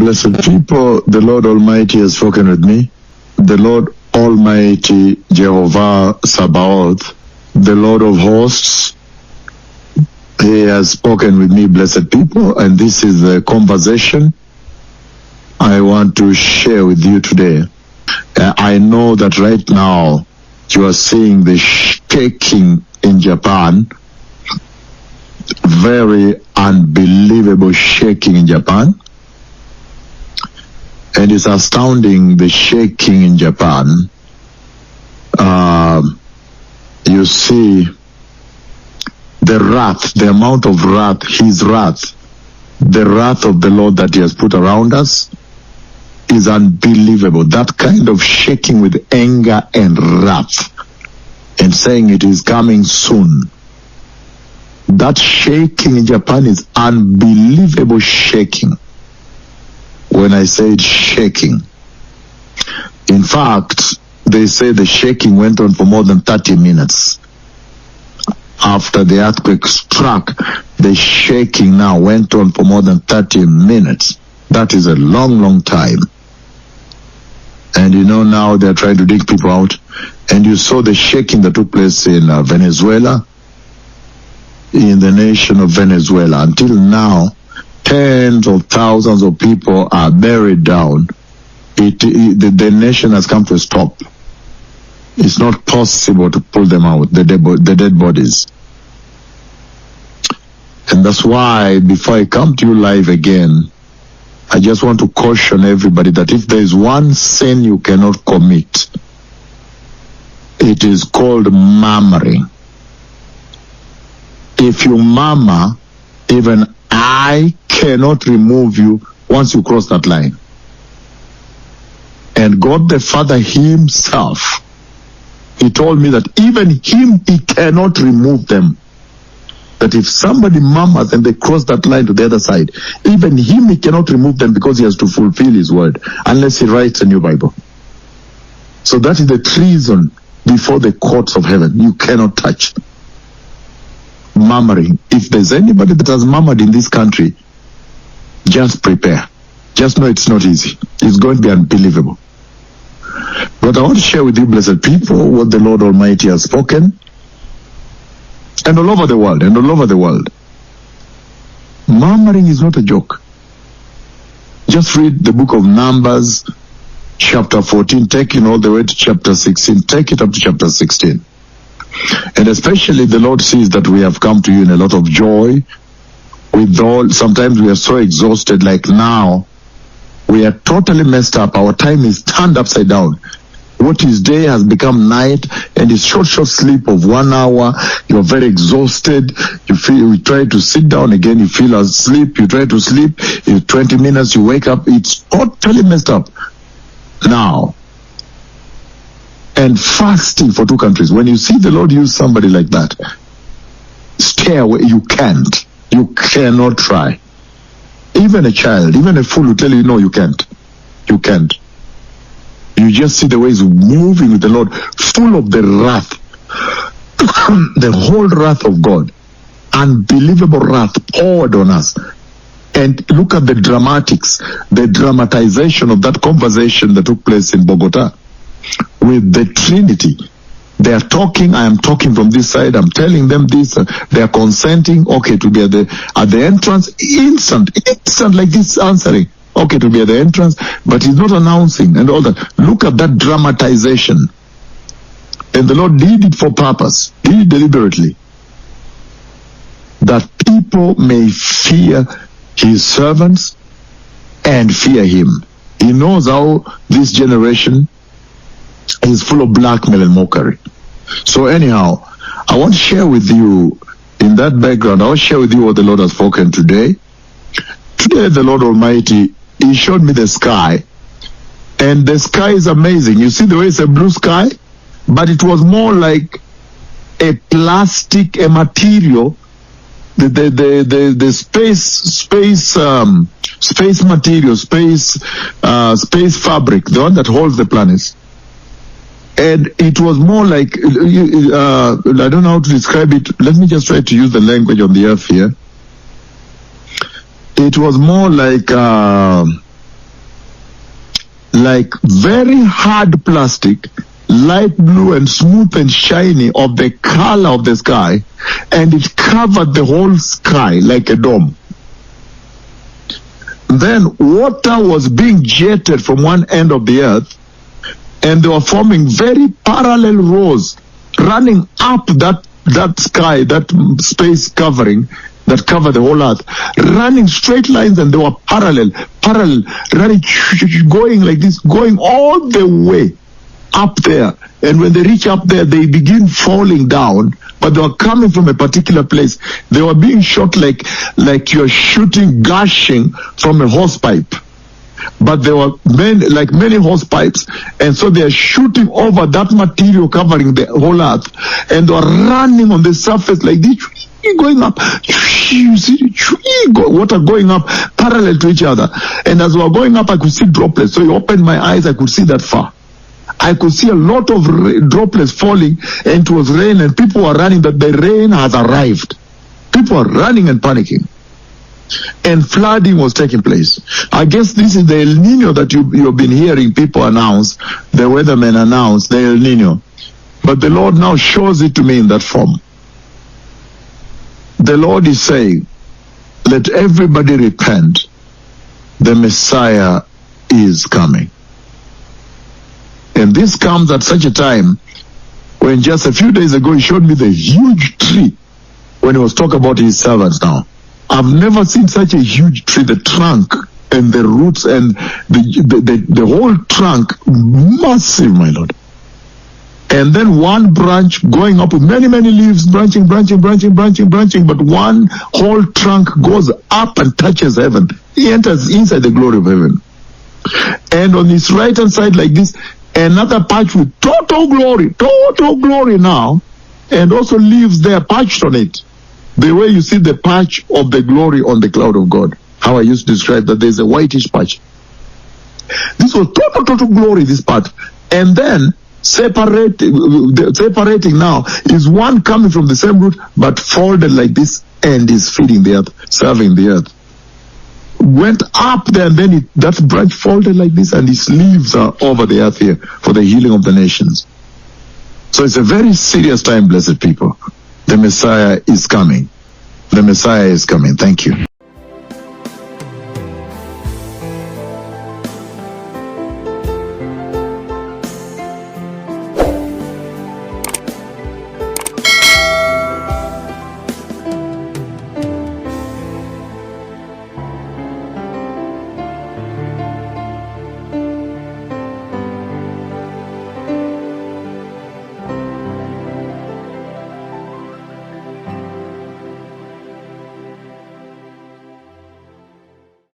Blessed people, the Lord Almighty has spoken with me. The Lord Almighty, Jehovah Sabaoth, the Lord of hosts, He has spoken with me, blessed people, and this is the conversation I want to share with you today. I know that right now you are seeing the shaking in Japan, very unbelievable shaking in Japan. And it's astounding, the shaking in Japan. You see the wrath, the amount of wrath, His wrath, the wrath of the Lord that He has put around us is unbelievable. That kind of shaking with anger and wrath and saying it is coming soon. That shaking in Japan is unbelievable shaking. When I said shaking, in fact, they say the shaking went on for more than 30 minutes. After the earthquake struck, the shaking now went on for more than 30 minutes. That is a long, long time. And you know, now they're trying to dig people out. And you saw the shaking that took place in Venezuela, in the nation of Venezuela. Until now, tens of thousands of people are buried down. The nation has come to a stop. It's not possible to pull them out, the dead bodies. And that's why, before I come to you live again, I just want to caution everybody that if there is one sin you cannot commit, it is called murmuring. If you murmur, even I cannot remove you once you cross that line. And God the Father Himself, He told me that even Him, He cannot remove them. That if somebody murmurs and they cross that line to the other side, even Him, He cannot remove them because He has to fulfill His word, unless He writes a new Bible. So that is the treason before the courts of heaven. You cannot touch. Murmuring. If there's anybody that has murmured in this country, just prepare. Just know it's not easy. It's going to be unbelievable. But I want to share with you, blessed people, what the Lord Almighty has spoken. And all over the world, Murmuring is not a joke. Just read the book of Numbers, chapter 14, take it all the way to chapter 16, take it up to chapter 16. And especially the Lord sees that we have come to you in a lot of joy. Sometimes we are so exhausted, like now, we are totally messed up. Our time is turned upside down. What is day has become night, and it's short sleep of 1 hour. You're very exhausted. You try to sit down again, you feel asleep. You try to sleep, in 20 minutes you wake up. It's totally messed up. Now, and fasting for 2 countries. When you see the Lord use somebody like that, stay away. You can't. You cannot try. Even a child, even a fool will tell you, no, you can't. You can't. You just see the way He's moving with the Lord, full of the wrath, the whole wrath of God, unbelievable wrath poured on us. And look at the dramatics, the dramatization of that conversation that took place in Bogota with the Trinity. They are talking, I am talking from this side, I'm telling them this, they are consenting, okay, to be at the entrance, instant like this answering. Okay, to be at the entrance, but He's not announcing and all that. Look at that dramatization. And the Lord did it for purpose, did it deliberately, that people may fear His servants and fear Him. He knows how this generation is full of blackmail and mockery. So anyhow, I want to share with you, in that background, I want to share with you what the Lord has spoken today. Today, the Lord Almighty, He showed me the sky, and the sky is amazing. You see the way it's a blue sky, but it was more like a plastic, a material, the space material, space fabric, the one that holds the planets. And it was more like, I don't know how to describe it. Let me just try to use the language on the earth here. It was more like like very hard plastic, light blue and smooth and shiny, of the color of the sky, and it covered the whole sky like a dome. Then water was being jetted from one end of the earth, and they were forming very parallel rows running up that sky, that space covering that covered the whole earth, running straight lines, and they were parallel, running, going like this, going all the way up there. And when they reach up there, they begin falling down, but they were coming from a particular place. They were being shot like you're shooting, gushing from a hose pipe. But there were many hose pipes, and so they are shooting over that material covering the whole earth, and they are running on the surface like this, going up. You see water going up parallel to each other. And as we were going up, I could see droplets. So I opened my eyes, I could see that far. I could see a lot of droplets falling, and it was rain, and people were running that the rain has arrived. People are running and panicking. And flooding was taking place. I guess this is the El Nino that you've been hearing people announce, the weathermen announce, the El Nino. But the Lord now shows it to me in that form. The Lord is saying, let everybody repent. The Messiah is coming. And this comes at such a time when just a few days ago he showed me the huge tree when he was talking about his servants now. I've never seen such a huge tree, the trunk and the roots and the whole trunk, massive, my Lord. And then one branch going up with many leaves, branching, but one whole trunk goes up and touches heaven. He enters inside the glory of heaven. And on his right hand side like this, another patch with total glory now, and also leaves there patched on it. The way you see the patch of the glory on the cloud of God. How I used to describe that there's a whitish patch. This was total glory, this part. And then separating now is one coming from the same root but folded like this and is feeding the earth, serving the earth. Went up there, and then that branch folded like this, and its leaves are over the earth here for the healing of the nations. So it's a very serious time, blessed people. The Messiah is coming. The Messiah is coming. Thank you.